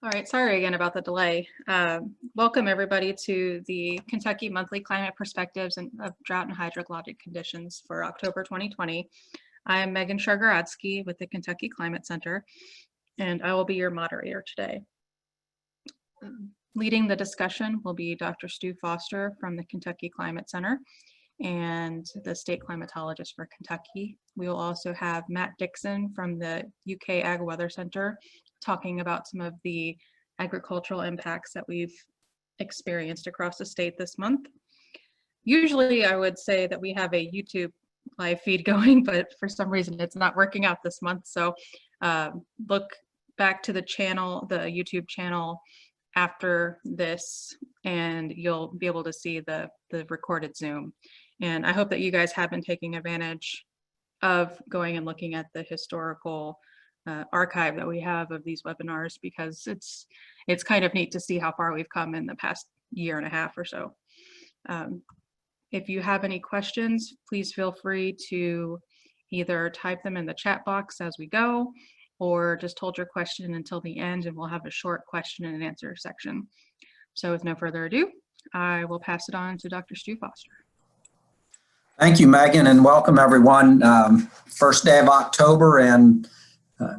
All right, sorry again about the delay. Welcome everybody to the Kentucky Monthly Climate Perspectives of Drought and Hydrologic Conditions for October 2020. I am Megan Shargaradsky with the Kentucky Climate Center, and I will be your moderator today. Leading the discussion will be Dr. Stu Foster from the Kentucky Climate Center and the state climatologist for Kentucky. We will also have Matt Dixon from the UK Ag Weather Center talking about some of the agricultural impacts that we've experienced across the state this month. Usually I would say that we have a YouTube live feed going, but for some reason it's not working out this month. So look back to the channel, the YouTube channel after this, and you'll be able to see the recorded Zoom. And I hope that you guys have been taking advantage of going and looking at the historical archive that we have of these webinars, because it's kind of neat to see how far we've come in the past year and a half or so. If you have any questions, please feel free to either type them in the chat box as we go, or just hold your question until the end and we'll have a short question and answer section. So with no further ado, I will pass it on to Dr. Stu Foster. Thank you, Megan, and welcome everyone. First day of October and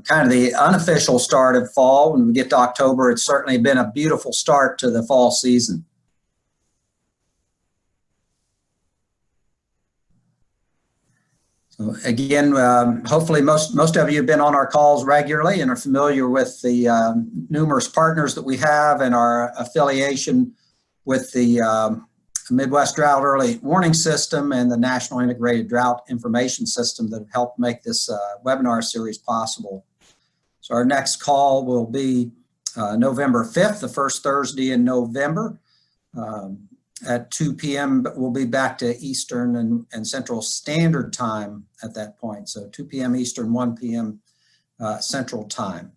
kind of the unofficial start of fall. When we get to October, it's certainly been a beautiful start to the fall season. So again, hopefully most of you have been on our calls regularly and are familiar with the numerous partners that we have and our affiliation with the Midwest Drought Early Warning System and the National Integrated Drought Information System that have helped make this webinar series possible. So our next call will be November 5th, the first Thursday in November at 2 p.m. But we'll be back to Eastern and Central Standard Time at that point. So 2 p.m. Eastern, 1 p.m. Central Time.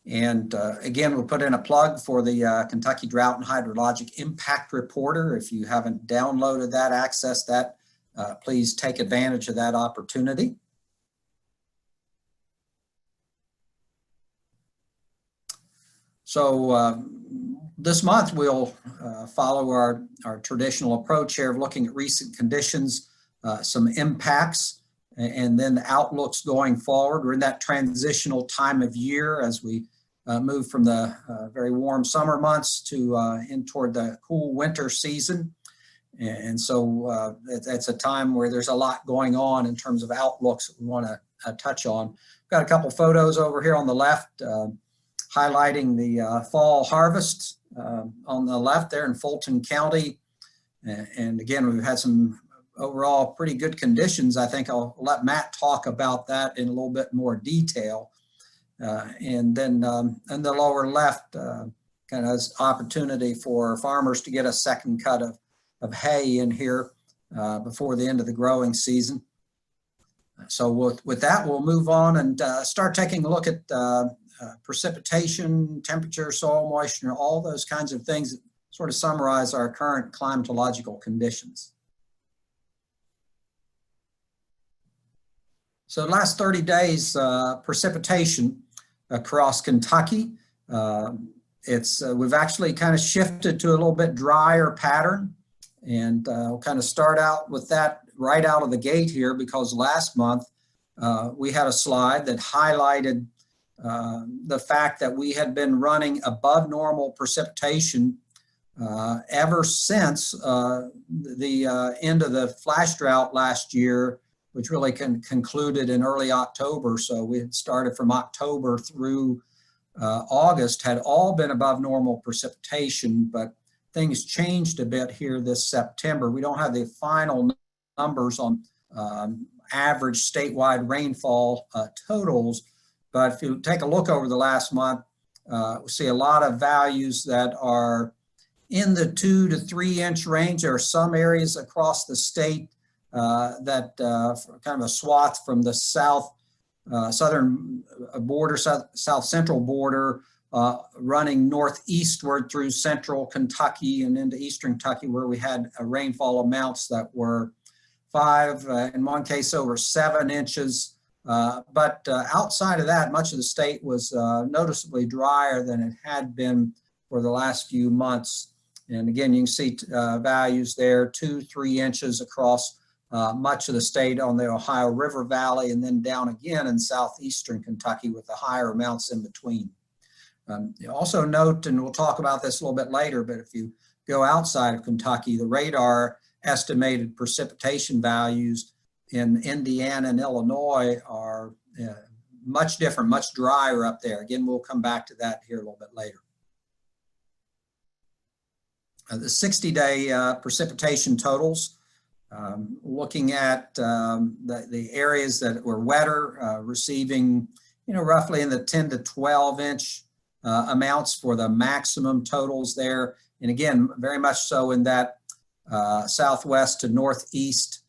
And again, we'll put in a plug for the Kentucky Drought and Hydrologic Impact Reporter. If you haven't downloaded that, accessed that, please take advantage of that opportunity. So this month we'll follow our traditional approach here of looking at recent conditions, some impacts, and then the outlooks going forward. We're in that transitional time of year as we move from the very warm summer months to in toward the cool winter season. And so that's a time where there's a lot going on in terms of outlooks that we want to touch on. We've got a couple photos over here on the left highlighting the fall harvest on the left there in Fulton County. And again, we've had some overall pretty good conditions. I think I'll let Matt talk about that in a little bit more detail. And then in the lower left, kind of as opportunity for farmers to get a second cut of hay in here before the end of the growing season. So with that, we'll move on and start taking a look at precipitation, temperature, soil moisture, all those kinds of things that sort of summarize our current climatological conditions. So the last 30 days, precipitation across Kentucky, we've actually kind of shifted to a little bit drier pattern, and we'll kind of start out with that right out of the gate here, because last month we had a slide that highlighted the fact that we had been running above normal precipitation ever since the end of the flash drought last year, which really concluded in early October. So we had started from October through August, had all been above normal precipitation, but things changed a bit here this September. We don't have the final numbers on average statewide rainfall totals, but if you take a look over the last month, we see a lot of values that are in the 2 to 3 inch range. There are some areas across the state that kind of a swath from the southern border, south central border, running northeastward through central Kentucky and into eastern Kentucky, where we had rainfall amounts that were 5, in one case over 7 inches But outside of that, much of the state was noticeably drier than it had been for the last few months. And again, you can see values there, 2-3 inches across much of the state on the Ohio River Valley, and then down again in southeastern Kentucky with the higher amounts in between. You also note, and we'll talk about this a little bit later, but if you go outside of Kentucky, the radar estimated precipitation values in Indiana and Illinois are much different, much drier up there. Again, we'll come back to that here a little bit later. The 60-day precipitation totals, looking at the areas that were wetter, receiving, roughly in the 10 to 12 inch amounts for the maximum totals there. And again, very much so in that southwest to northeast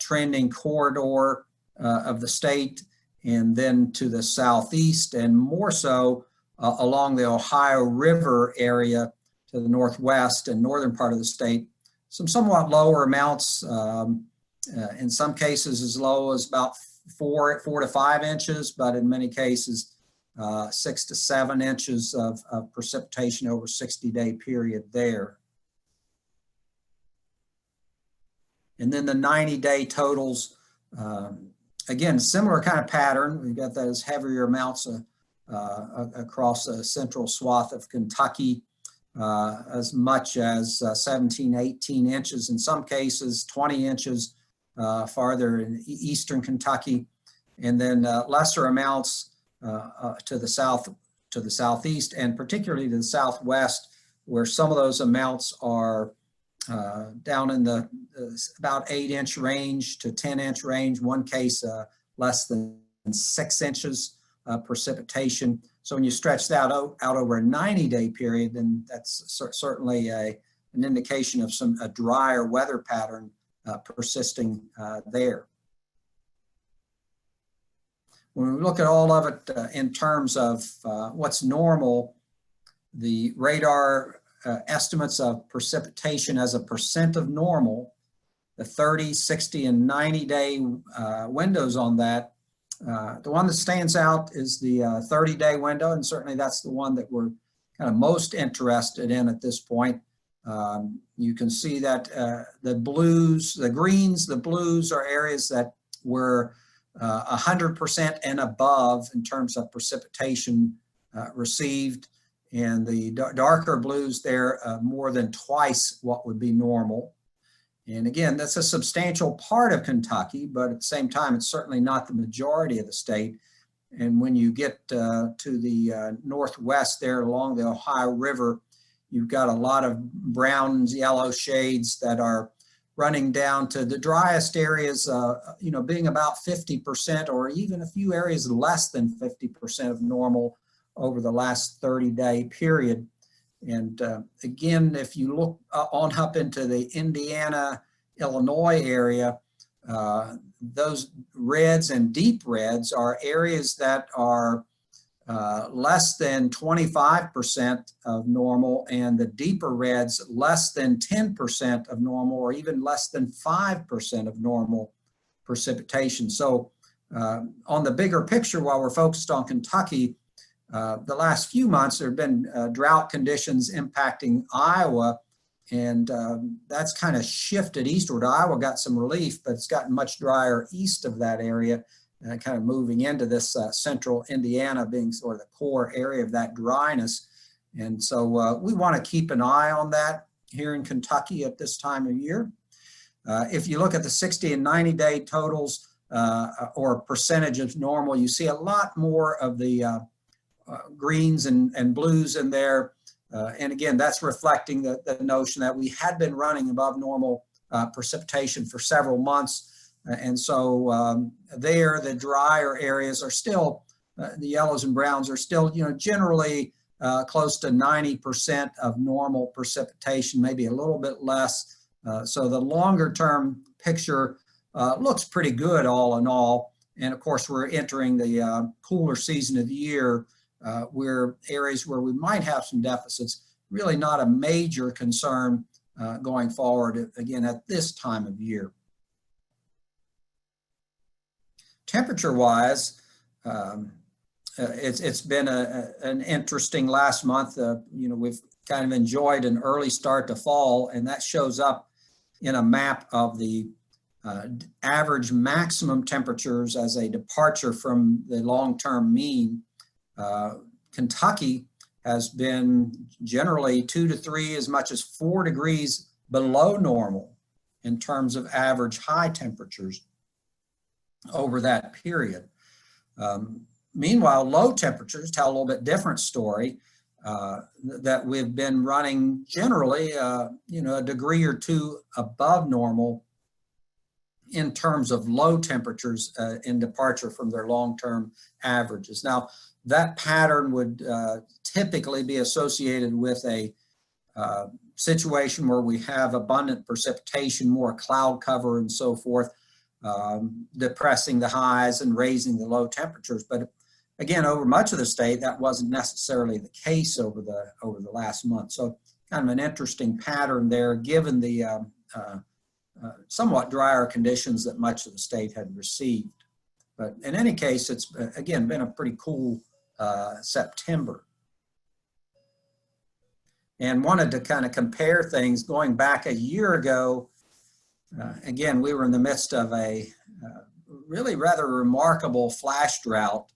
trending corridor of the state, and then to the southeast, and more so along the Ohio River area to the northwest and northern part of the state. Some somewhat lower amounts, in some cases as low as about 4 to 5 inches, but in many cases 6 to 7 inches of precipitation over 60-day period there. And then the 90-day totals, again, similar kind of pattern. We've got those heavier amounts across a central swath of Kentucky, as much as 17, 18 inches, in some cases 20 inches farther in eastern Kentucky, and then lesser amounts to the south, to the southeast, and particularly to the southwest, where some of those amounts are down in the about 8-inch range to 10-inch range, one case less than 6 inches precipitation. So when you stretch that out over a 90-day period, then that's certainly an indication of a drier weather pattern persisting there. When we look at all of it in terms of what's normal, the radar estimates of precipitation as a percent of normal, the 30, 60, and 90-day windows on that. The one that stands out is the 30-day window, and certainly that's the one that we're kind of most interested in at this point. You can see that the blues, the greens, the blues are areas that were 100% and above in terms of precipitation received, and the darker blues there more than twice what would be normal. And again, that's a substantial part of Kentucky, but at the same time, it's certainly not the majority of the state. And when you get to the northwest there along the Ohio River, you've got a lot of browns, yellow shades that are running down to the driest areas, being about 50%, or even a few areas less than 50% of normal over the last 30-day period. And again, if you look on up into the Indiana, Illinois area, those reds and deep reds are areas that are less than 25% of normal, and the deeper reds less than 10% of normal, or even less than 5% of normal precipitation. So on the bigger picture, while we're focused on Kentucky, the last few months there have been drought conditions impacting Iowa, and that's kind of shifted eastward. Iowa got some relief, but it's gotten much drier east of that area, and kind of moving into this central Indiana being sort of the core area of that dryness. And so we want to keep an eye on that here in Kentucky at this time of year. If you look at the 60 and 90-day totals or percentage of normal, you see a lot more of the greens and blues in there. And again, that's reflecting the notion that we had been running above normal precipitation for several months. And so there, the drier areas are still, the yellows and browns are still, generally close to 90% of normal precipitation, maybe a little bit less. So the longer term picture looks pretty good all in all. And of course, we're entering the cooler season of the year, where areas where we might have some deficits, really not a major concern going forward, again, at this time of year. Temperature-wise, it's been an interesting last month. We've kind of enjoyed an early start to fall, and that shows up in a map of the average maximum temperatures as a departure from the long-term mean. Kentucky has been generally 2 to 3, as much as 4 degrees below normal in terms of average high temperatures over that period. Meanwhile, low temperatures tell a little bit different story, that we've been running generally, a degree or two above normal in terms of low temperatures in departure from their long-term averages. Now, that pattern would typically be associated with a situation where we have abundant precipitation, more cloud cover and so forth, depressing the highs and raising the low temperatures. But again, over much of the state, that wasn't necessarily the case over the last month. So kind of an interesting pattern there, given the somewhat drier conditions that much of the state had received. But in any case, it's again been a pretty cool September. And wanted to kind of compare things going back a year ago. Again, we were in the midst of a really rather remarkable flash drought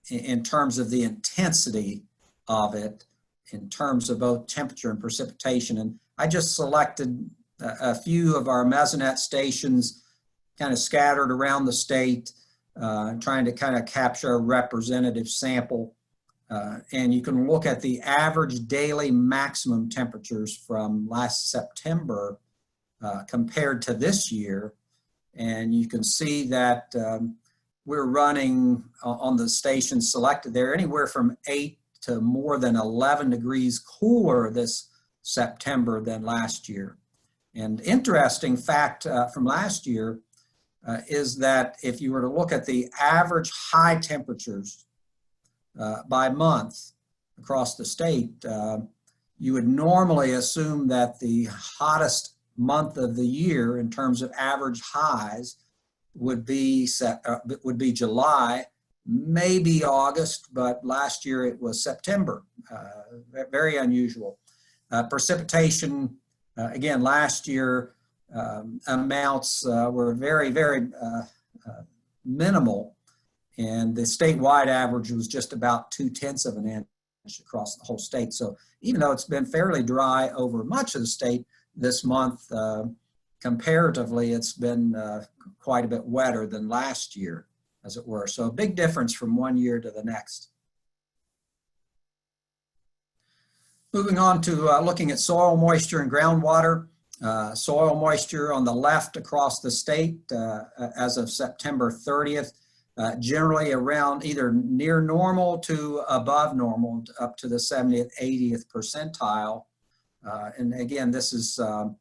in terms of the intensity of it, in terms of both temperature and precipitation. And I just selected a few of our mesonet stations kind of scattered around the state, trying to kind of capture a representative sample. And you can look at the average daily maximum temperatures from last September compared to this year. And you can see that we're running on the stations selected there anywhere from 8 to more than 11 degrees cooler this September than last year. And interesting fact from last year is that if you were to look at the average high temperatures by month across the state, you would normally assume that the hottest month of the year in terms of average highs would be July, maybe August, but last year it was September. Very unusual. Precipitation, again, last year amounts were very, very minimal, and the statewide average was just about 0.2 of an inch across the whole state. So even though it's been fairly dry over much of the state this month, comparatively, it's been quite a bit wetter than last year, as it were. So a big difference from one year to the next. Moving on to looking at soil moisture and groundwater. Soil moisture on the left across the state as of September 30th, generally around either near normal to above normal, up to the 70th, 80th percentile. And again, this is a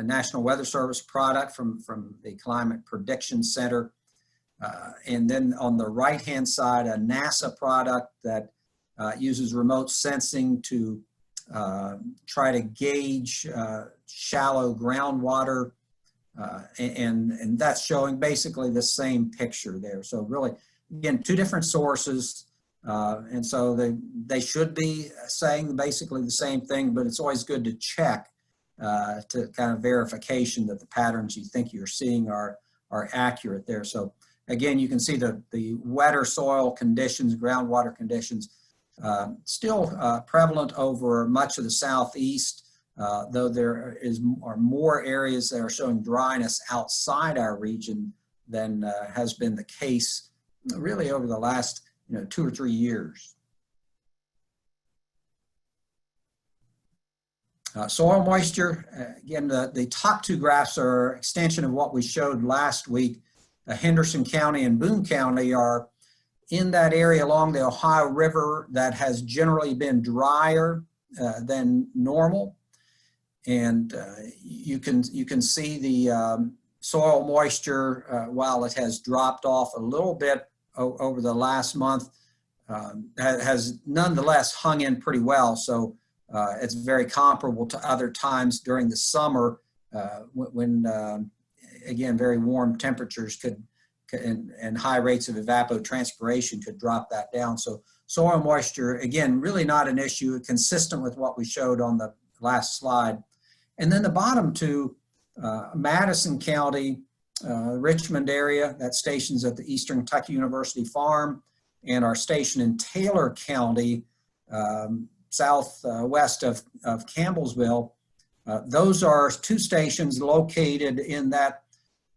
National Weather Service product from the Climate Prediction Center. And then on the right-hand side, a NASA product that uses remote sensing to try to gauge shallow groundwater, and that's showing basically the same picture there. So really, again, two different sources, and so they should be saying basically the same thing, but it's always good to check to kind of verification that the patterns you think you're seeing are accurate there. So again, you can see the wetter soil conditions, groundwater conditions, still prevalent over much of the southeast, though there are more areas that are showing dryness outside our region than has been the case really over the last 2 or 3 years. Soil moisture, again, the top two graphs are an extension of what we showed last week. Henderson County and Boone County are in that area along the Ohio River that has generally been drier than normal. And you can see the soil moisture, while it has dropped off a little bit over the last month, has nonetheless hung in pretty well. So it's very comparable to other times during the summer when again, very warm temperatures and high rates of evapotranspiration could drop that down. So soil moisture, again, really not an issue, consistent with what we showed on the last slide. And then the bottom two, Madison County, Richmond area, that station's at the Eastern Kentucky University Farm, and our station in Taylor County, southwest of Campbellsville. Those are two stations located in that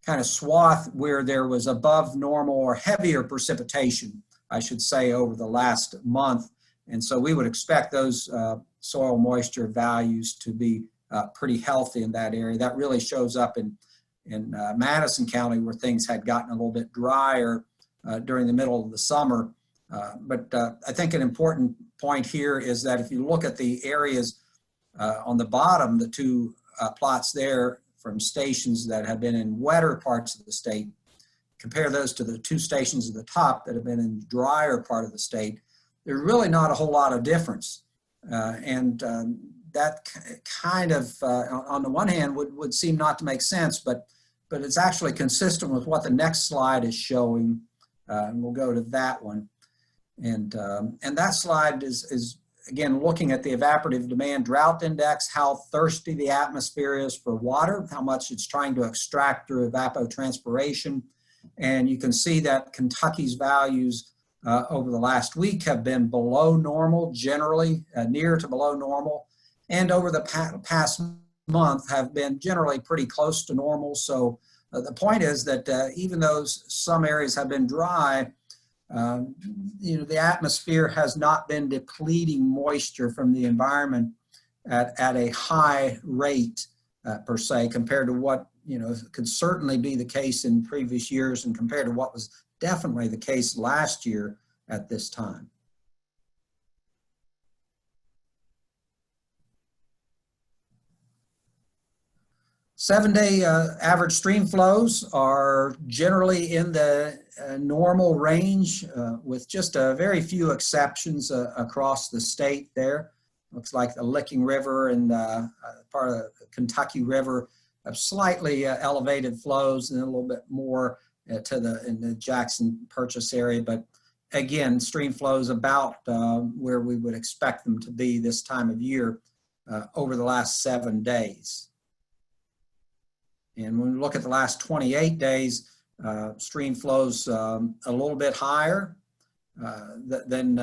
kind of swath where there was above normal or heavier precipitation, I should say, over the last month. And so we would expect those soil moisture values to be pretty healthy in that area. That really shows up in Madison County, where things had gotten a little bit drier during the middle of the summer. But I think an important point here is that if you look at the areas on the bottom, the two plots there from stations that have been in wetter parts of the state, compare those to the two stations at the top that have been in drier part of the state, there's really not a whole lot of difference. That kind of, on the one hand, would seem not to make sense, but it's actually consistent with what the next slide is showing. And we'll go to that one. And that slide is again, looking at the evaporative demand drought index, how thirsty the atmosphere is for water, how much it's trying to extract through evapotranspiration. And you can see that Kentucky's values over the last week have been below normal, generally near to below normal. And over the past month have been generally pretty close to normal. So the point is that even though some areas have been dry, the atmosphere has not been depleting moisture from the environment at a high rate per se, compared to what could certainly be the case in previous years and compared to what was definitely the case last year at this time. Seven-day average stream flows are generally in the normal range with just a very few exceptions across the state there. Looks like the Licking River and part of the Kentucky River have slightly elevated flows and a little bit more in the Jackson Purchase area. But again, stream flows about where we would expect them to be this time of year over the last 7 days. And when we look at the last 28 days, stream flows a little bit higher than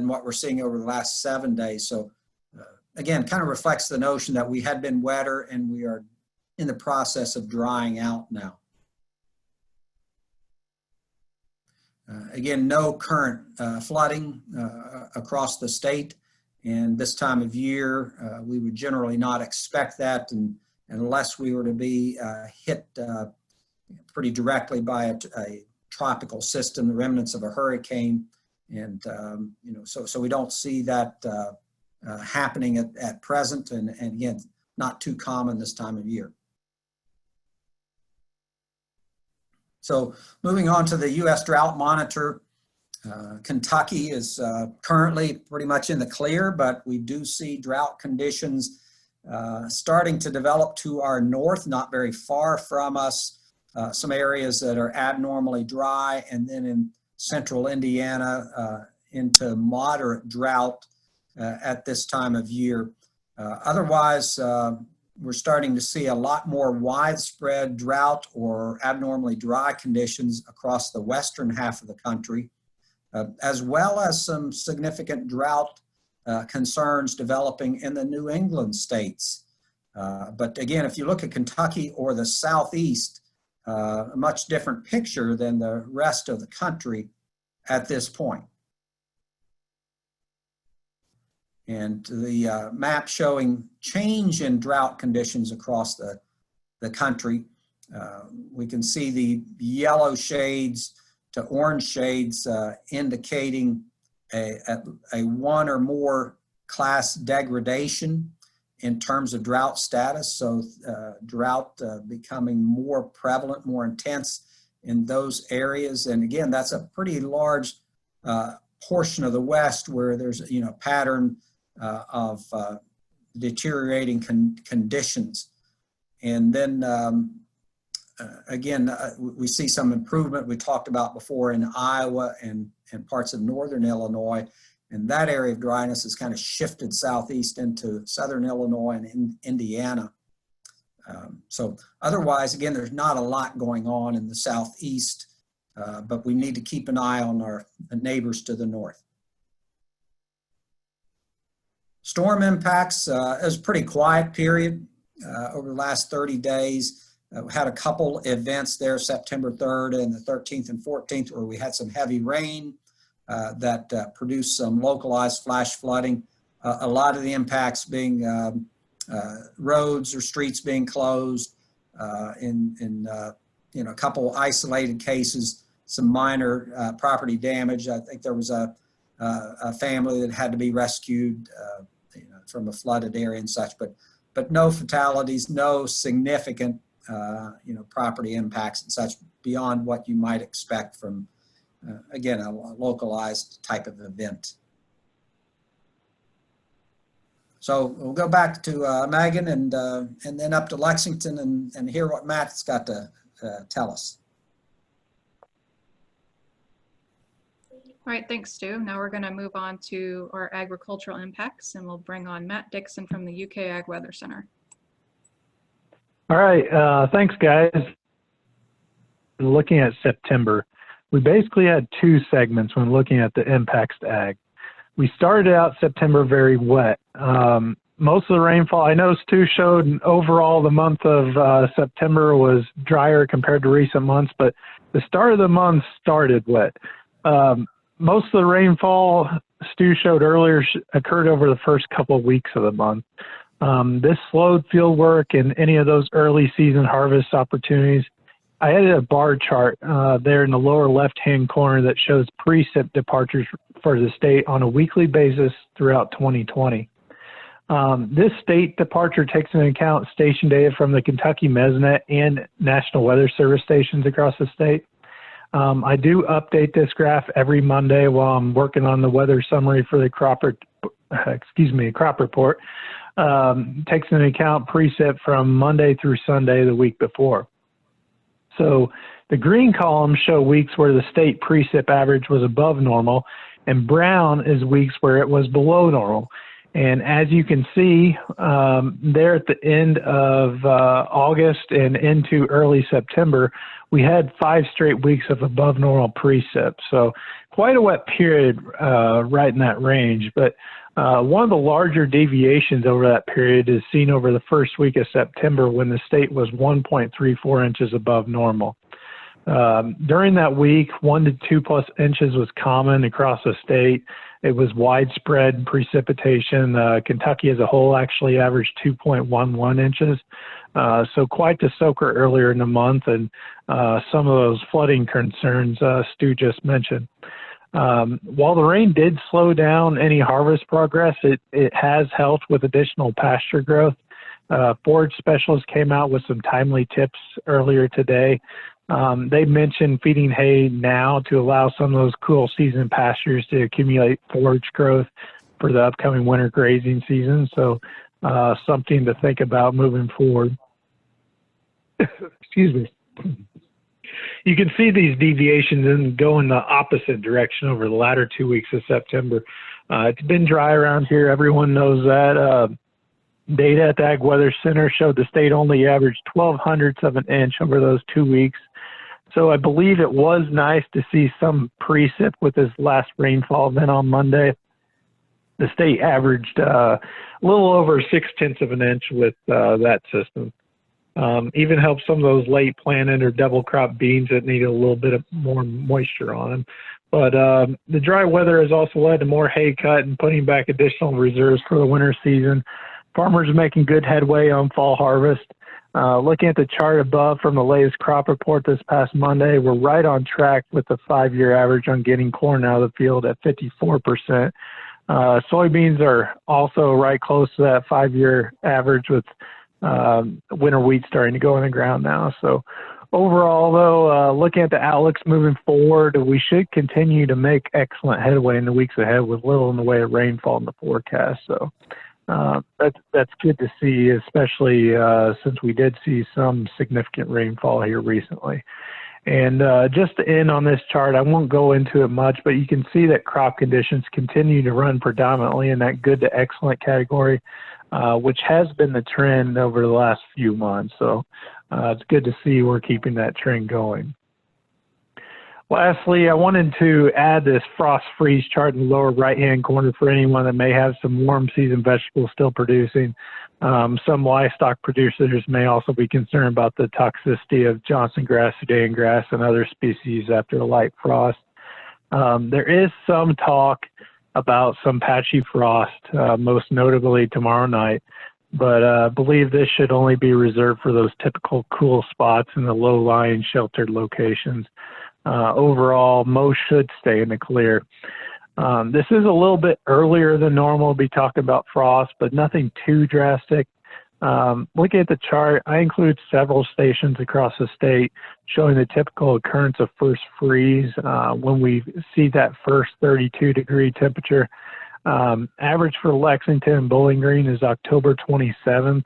what we're seeing over the last 7 days. So again, kind of reflects the notion that we had been wetter and we are in the process of drying out now. Again, no current flooding across the state. And this time of year, we would generally not expect that unless we were to be hit pretty directly by a tropical system, the remnants of a hurricane. And, so we don't see that happening at present. And again, not too common this time of year. So moving on to the U.S. Drought Monitor, Kentucky is currently pretty much in the clear, but we do see drought conditions starting to develop to our north, not very far from us. Some areas that are abnormally dry, and then in central Indiana into moderate drought at this time of year. Otherwise, we're starting to see a lot more widespread drought or abnormally dry conditions across the western half of the country, as well as some significant drought concerns developing in the New England states. But again, if you look at Kentucky or the Southeast, a much different picture than the rest of the country at this point. And the map showing change in drought conditions across the country, we can see the yellow shades to orange shades indicating a one or more class degradation in terms of drought status. So drought becoming more prevalent, more intense in those areas. And again, that's a pretty large portion of the West where there's a pattern of deteriorating conditions. And then again, we see some improvement we talked about before in Iowa and parts of northern Illinois. And that area of dryness has kind of shifted southeast into southern Illinois and in Indiana. So otherwise, again, there's not a lot going on in the southeast, but we need to keep an eye on our neighbors to the north. Storm impacts, it was a pretty quiet period over the last 30 days. We had a couple events there, September 3rd and the 13th and 14th, where we had some heavy rain that produced some localized flash flooding. A lot of the impacts being roads or streets being closed, in a couple isolated cases, some minor property damage. I think there was a family that had to be rescued from a flooded area and such, but no fatalities, no significant property impacts and such beyond what you might expect from, again, a localized type of event. So we'll go back to Megan and then up to Lexington and hear what Matt's got to tell us. All right, thanks, Stu. Now we're going to move on to our agricultural impacts, and we'll bring on Matt Dixon from the UK Ag Weather Center. All right, thanks, guys. Looking at September, we basically had two segments when looking at the impacts to ag. We started out September very wet. Most of the rainfall, I know Stu showed overall the month of September was drier compared to recent months, but the start of the month started wet. Most of the rainfall Stu showed earlier occurred over the first couple of weeks of the month. This slowed field work and any of those early season harvest opportunities. I added a bar chart there in the lower left-hand corner that shows precip departures for the state on a weekly basis throughout 2020. This state departure takes into account station data from the Kentucky Mesnet and National Weather Service stations across the state. I do update this graph every Monday while I'm working on the weather summary for the crop report. Takes into account precip from Monday through Sunday the week before. So the green columns show weeks where the state precip average was above normal, and brown is weeks where it was below normal. And as you can see, there at the end of August and into early September, we had 5 straight weeks of above normal precip. So quite a wet period right in that range. But one of the larger deviations over that period is seen over the first week of September when the state was 1.34 inches above normal. During that week, 1 to 2+ inches was common across the state. It was widespread precipitation. Kentucky as a whole actually averaged 2.11 inches. So quite the soaker earlier in the month, and some of those flooding concerns Stu just mentioned. While the rain did slow down any harvest progress, it has helped with additional pasture growth. Forage specialists came out with some timely tips earlier today. They mentioned feeding hay now to allow some of those cool season pastures to accumulate forage growth for the upcoming winter grazing season. So something to think about moving forward. Excuse me. You can see these deviations and go in the opposite direction over the latter 2 weeks of September. It's been dry around here. Everyone knows that. Data at the Ag Weather Center showed the state only averaged 0.12 of an inch over those 2 weeks. So I believe it was nice to see some precip with this last rainfall event on Monday. The state averaged a little over 0.6 of an inch with that system. Even helped some of those late planted or double crop beans that need a little bit of more moisture on them. But the dry weather has also led to more hay cut and putting back additional reserves for the winter season. Farmers are making good headway on fall harvest. Looking at the chart above from the latest crop report this past Monday, we're right on track with the 5-year average on getting corn out of the field at 54%. Soybeans are also right close to that 5-year average with winter wheat starting to go in the ground now. So overall, though, looking at the outlooks moving forward, we should continue to make excellent headway in the weeks ahead with little in the way of rainfall in the forecast. So That's good to see, especially since we did see some significant rainfall here recently. And just to end on this chart, I won't go into it much, but you can see that crop conditions continue to run predominantly in that good to excellent category, which has been the trend over the last few months. So it's good to see we're keeping that trend going. Lastly, I wanted to add this frost freeze chart in the lower right-hand corner for anyone that may have some warm season vegetables still producing. Some livestock producers may also be concerned about the toxicity of Johnson grass, Sudan grass, and other species after a light frost. There is some talk about some patchy frost, most notably tomorrow night, but I believe this should only be reserved for those typical cool spots in the low-lying sheltered locations. Overall, most should stay in the clear. This is a little bit earlier than normal to be talking about frost, but nothing too drastic. Looking at the chart, I include several stations across the state showing the typical occurrence of first freeze when we see that first 32-degree temperature. Average for Lexington and Bowling Green is October 27th.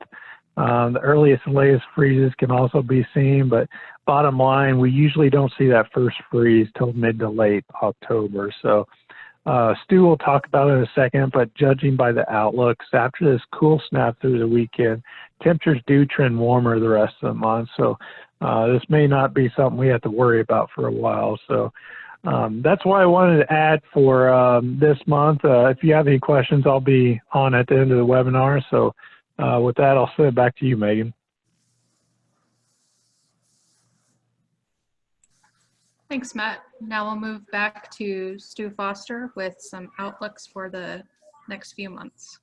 The earliest and latest freezes can also be seen, but bottom line, we usually don't see that first freeze till mid to late October. So Stu will talk about it in a second, but judging by the outlooks, after this cool snap through the weekend, temperatures do trend warmer the rest of the month. So this may not be something we have to worry about for a while. So that's what I wanted to add for this month. If you have any questions, I'll be on at the end of the webinar. So with that, I'll send it back to you, Megan. Thanks, Matt. Now we'll move back to Stu Foster with some outlooks for the next few months.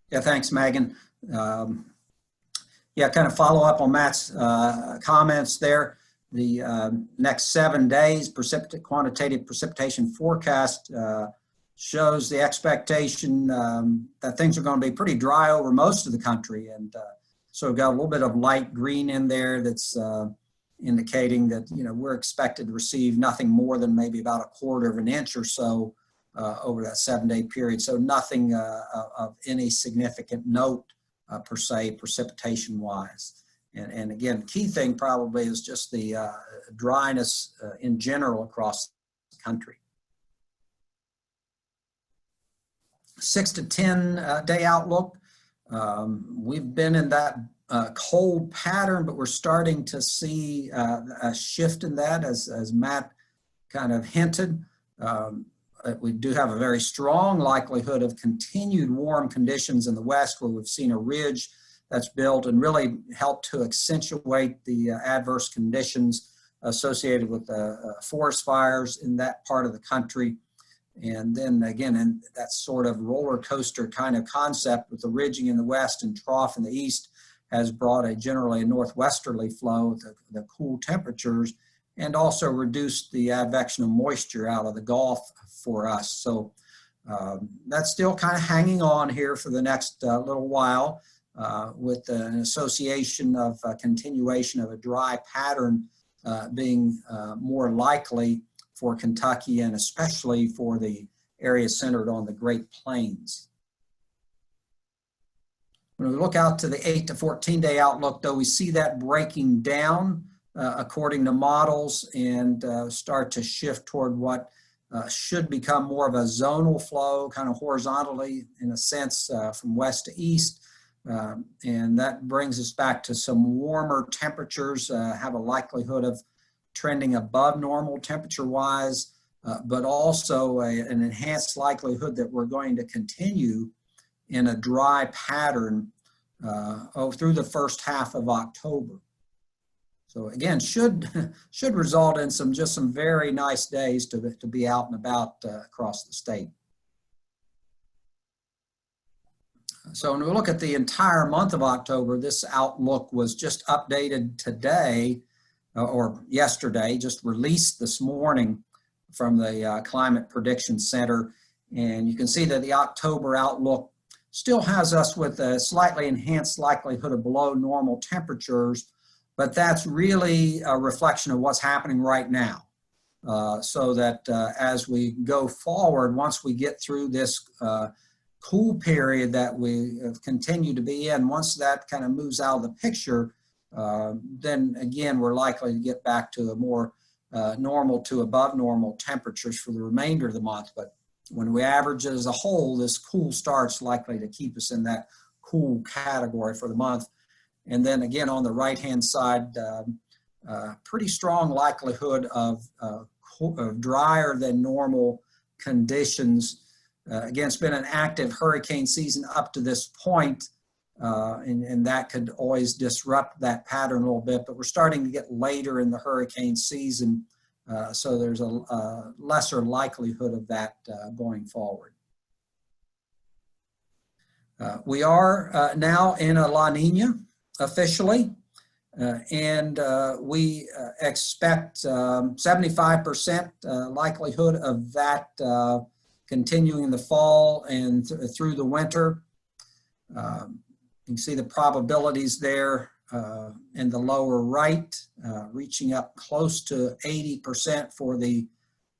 Yeah, thanks, Megan. Yeah, kind of follow up on Matt's comments there. The next 7 days, quantitative precipitation forecast shows the expectation that things are going to be pretty dry over most of the country. And so we've got a little bit of light green in there that's indicating that, you know, we're expected to receive nothing more than maybe about 1/4 of an inch or so over that 7-day period. So nothing of any significant note per se, precipitation wise. And again, the key thing probably is just the dryness in general across the country. 6 to 10 day outlook. We've been in that cold pattern, but we're starting to see a shift in that as Matt kind of hinted. We do have a very strong likelihood of continued warm conditions in the west, where we've seen a ridge that's built and really helped to accentuate the adverse conditions associated with forest fires in that part of the country. And then again, in that sort of roller coaster kind of concept with the ridging in the west and trough in the east has brought generally a northwesterly flow, the cool temperatures, and also reduced the advection of moisture out of the Gulf for us. So that's still kind of hanging on here for the next little while with an association of continuation of a dry pattern being more likely for Kentucky, and especially for the area centered on the Great Plains. When we look out to the 8 to 14 day outlook, though, we see that breaking down according to models and start to shift toward what should become more of a zonal flow, kind of horizontally in a sense from west to east. And that brings us back to some warmer temperatures, have a likelihood of trending above normal temperature-wise, but also an enhanced likelihood that we're going to continue in a dry pattern through the first half of October. So again, should result in some very nice days to be out and about across the state. So when we look at the entire month of October, this outlook was just updated today, or yesterday, just released this morning from the Climate Prediction Center. And you can see that the October outlook still has us with a slightly enhanced likelihood of below normal temperatures, but that's really a reflection of what's happening right now. so that as we go forward, once we get through this cool period that we have continued to be in, once that kind of moves out of the picture, then again, we're likely to get back to a more normal to above normal temperatures for the remainder of the month. But when we average it as a whole, this cool start's likely to keep us in that cool category for the month. And then again, on the right-hand side, pretty strong likelihood of drier than normal conditions. Again, it's been an active hurricane season up to this point, and that could always disrupt that pattern a little bit, but we're starting to get later in the hurricane season, so there's a lesser likelihood of that going forward. We are now in a La Nina officially, and we expect 75% likelihood of that continuing in the fall and through the winter. You can see the probabilities there in the lower right, reaching up close to 80% for the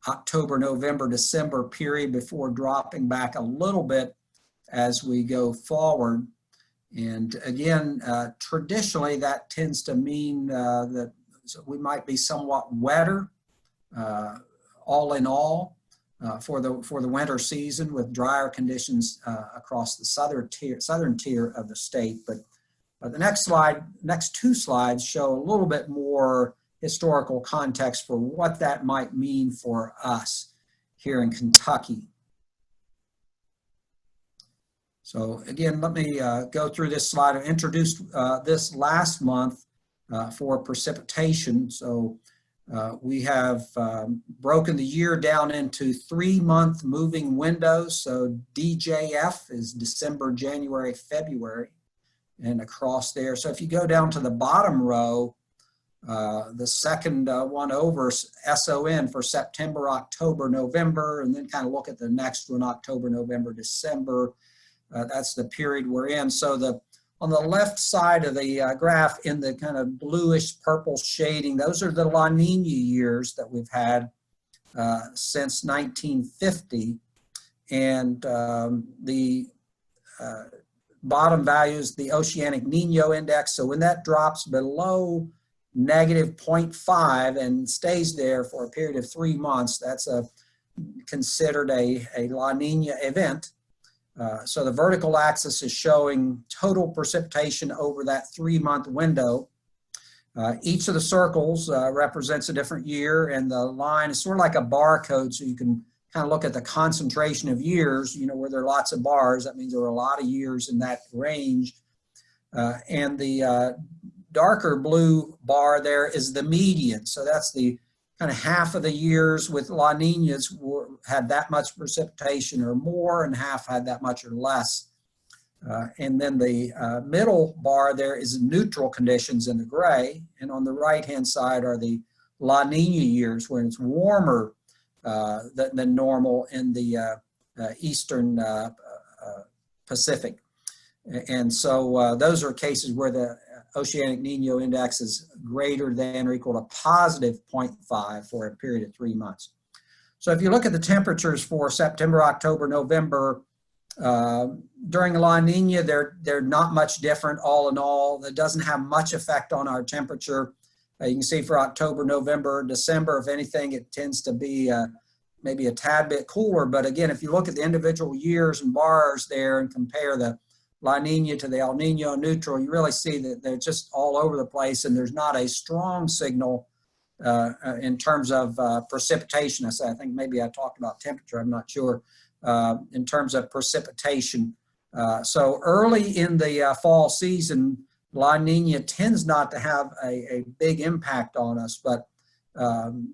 October, November, December period before dropping back a little bit as we go forward. And again, traditionally that tends to mean that we might be somewhat wetter all in all for the winter season, with drier conditions across the southern tier of the state. But the next two slides show a little bit more historical context for what that might mean for us here in Kentucky. So again, let me go through this slide. I introduced this last month for precipitation. So we have broken the year down into 3-month moving windows. So DJF is December, January, February, and across there. So if you go down to the bottom row, the second one over, SON for September, October, November, and then kind of look at the next one, October, November, December. That's the period we're in. So on the left side of the graph in the kind of bluish purple shading, those are the La Nina years that we've had since 1950. And the bottom value is the Oceanic Nino Index. So when that drops below negative 0.5 and stays there for a period of 3 months, that's considered a La Nina event. So the vertical axis is showing total precipitation over that 3-month window. Each of the circles represents a different year, and the line is sort of like a barcode, so you can kind of look at the concentration of years, you know, where there are lots of bars. That means there were a lot of years in that range. And the darker blue bar there is the median. So that's the kind of half of the years with La Ninas had that much precipitation or more, and half had that much or less. And then the middle bar there is neutral conditions in the gray, and on the right-hand side are the La Nina years when it's warmer than normal in the eastern Pacific. And so those are cases where the Oceanic Nino Index is greater than or equal to positive 0.5 for a period of 3 months. So if you look at the temperatures for September, October, November, during La Nina, they're not much different all in all. It doesn't have much effect on our temperature. You can see for October, November, December, if anything, it tends to be maybe a tad bit cooler. But again, if you look at the individual years and bars there and compare the La Nina to the El Nino neutral, you really see that they're just all over the place, and there's not a strong signal in terms of precipitation. I think maybe I talked about temperature, I'm not sure, in terms of precipitation. So early in the fall season, La Nina tends not to have a big impact on us, but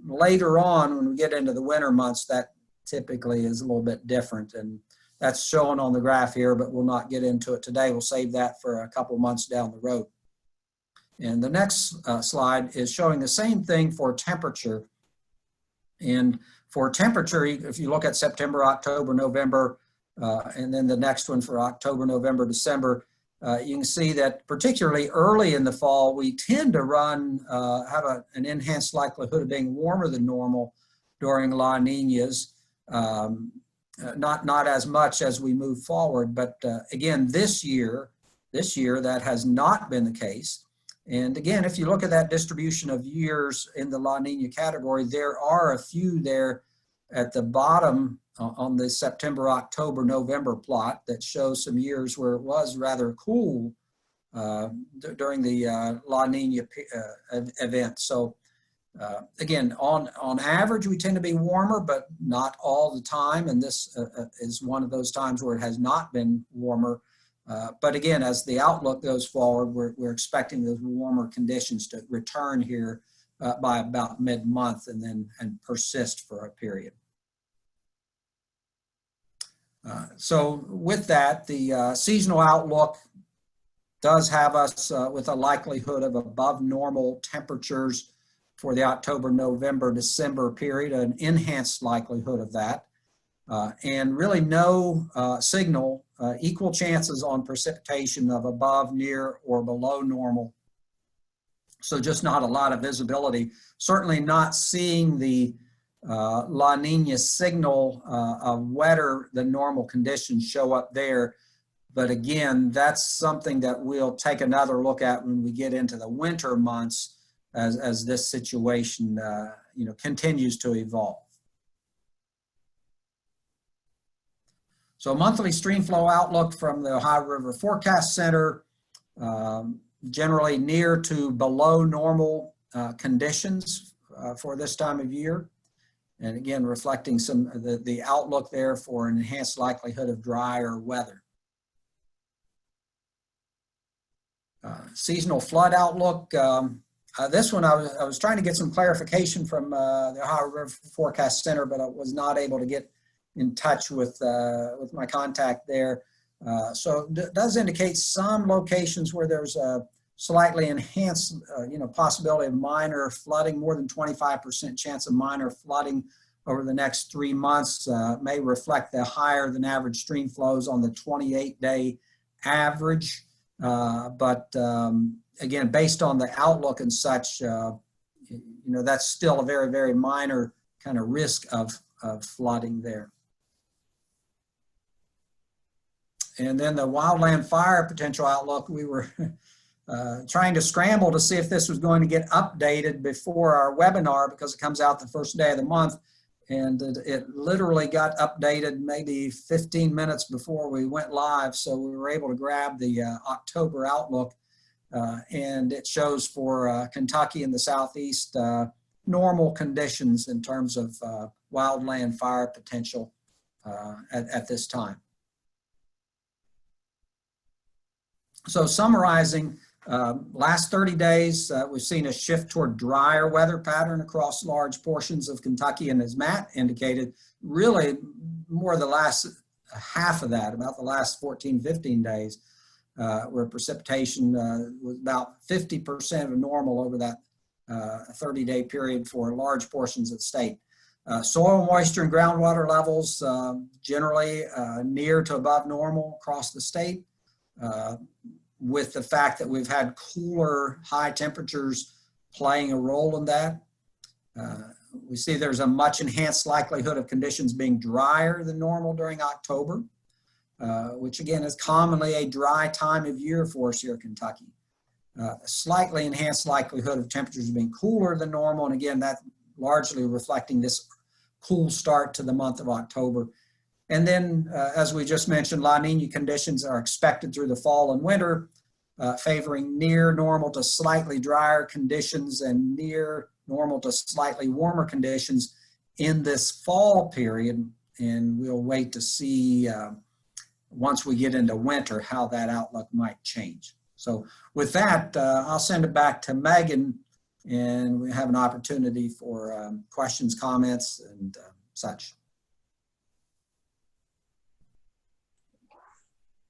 later on when we get into the winter months, that typically is a little bit different. And that's shown on the graph here, but we'll not get into it today. We'll save that for a couple months down the road. And the next slide is showing the same thing for temperature. And for temperature, if you look at September, October, November, and then the next one for October, November, December, you can see that particularly early in the fall, we tend to have an enhanced likelihood of being warmer than normal. during La Niñas. Not as much as we move forward, but again, this year that has not been the case. And again, if you look at that distribution of years in the La Nina category, there are a few there at the bottom on the September, October, November plot that shows some years where it was rather cool during the La Nina event. So again, on average, we tend to be warmer, but not all the time. And this is one of those times where it has not been warmer. But again, as the outlook goes forward, we're expecting those warmer conditions to return here by about mid-month and persist for a period. So with that, the seasonal outlook does have us with a likelihood of above normal temperatures for the October, November, December period, an enhanced likelihood of that. And really no signal, equal chances on precipitation of above, near, or below normal. So just not a lot of visibility. Certainly not seeing the La Nina signal of wetter than normal conditions show up there. But again, that's something that we'll take another look at when we get into the winter months as this situation continues to evolve. So monthly stream flow outlook from the Ohio River Forecast Center, generally near to below normal conditions for this time of year. And again, reflecting some of the outlook there for an enhanced likelihood of drier weather. Seasonal flood outlook. This one, I was trying to get some clarification from the Ohio River Forecast Center, but I was not able to get in touch with my contact there. So it does indicate some locations where there's a slightly enhanced, possibility of minor flooding, more than 25% chance of minor flooding over the next 3 months, may reflect the higher than average stream flows on the 28-day average. But again, based on the outlook and such, that's still a very, very minor kind of risk of flooding there. And then the wildland fire potential outlook, we were trying to scramble to see if this was going to get updated before our webinar because it comes out the first day of the month. And it literally got updated maybe 15 minutes before we went live. So we were able to grab the October outlook and it shows for Kentucky and the Southeast normal conditions in terms of wildland fire potential at this time. So summarizing, last 30 days, we've seen a shift toward drier weather pattern across large portions of Kentucky. And as Matt indicated, really more the last half of that, about the last 14, 15 days, where precipitation was about 50% of normal over that 30-day period for large portions of the state. Soil moisture and groundwater levels generally near to above normal across the state. With the fact that we've had cooler, high temperatures playing a role in that. We see there's a much enhanced likelihood of conditions being drier than normal during October, which again is commonly a dry time of year for us here in Kentucky. A slightly enhanced likelihood of temperatures being cooler than normal, and again, that largely reflecting this cool start to the month of October. And then, as we just mentioned, La Nina conditions are expected through the fall and winter, favoring near normal to slightly drier conditions and near normal to slightly warmer conditions in this fall period. And we'll wait to see, once we get into winter, how that outlook might change. So with that, I'll send it back to Megan, and we have an opportunity for questions, comments, and such.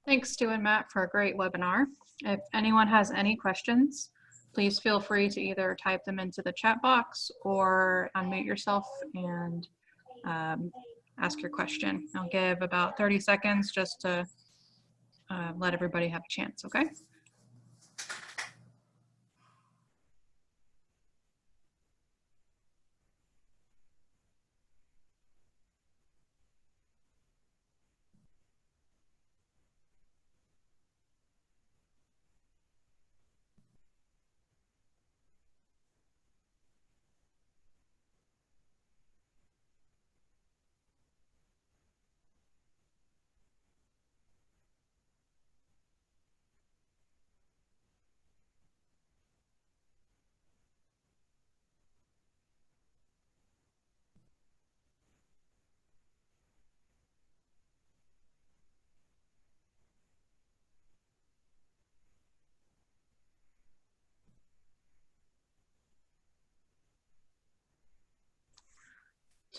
Thanks, Stu and Matt, for a great webinar. If anyone has any questions, please feel free to either type them into the chat box or unmute yourself and ask your question. I'll give about 30 seconds just to let everybody have a chance, okay?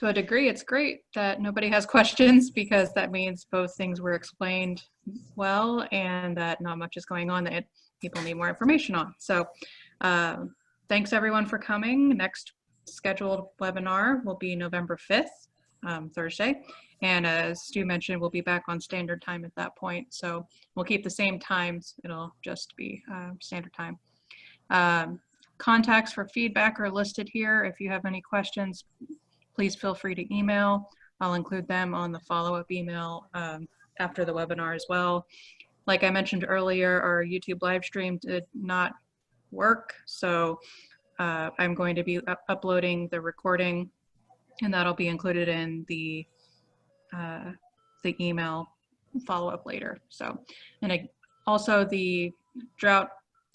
To a degree, it's great that nobody has questions because that means both things were explained well and that not much is going on that people need more information on. So thanks everyone for coming. Next scheduled webinar will be November 5th, Thursday. And as Stu mentioned, we'll be back on standard time at that point. So we'll keep the same times. It'll just be standard time. Contacts for feedback are listed here. If you have any questions, please feel free to email. I'll include them on the follow-up email after the webinar as well. Like I mentioned earlier, our YouTube live stream did not work, so I'm going to be uploading the recording, and that'll be included in the email follow-up later. So, and also the drought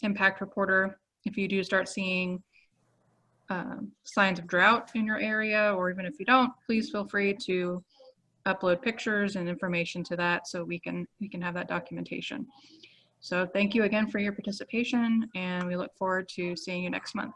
impact reporter, if you do start seeing signs of drought in your area, or even if you don't, please feel free to upload pictures and information to that so we can have that documentation. So thank you again for your participation, and we look forward to seeing you next month.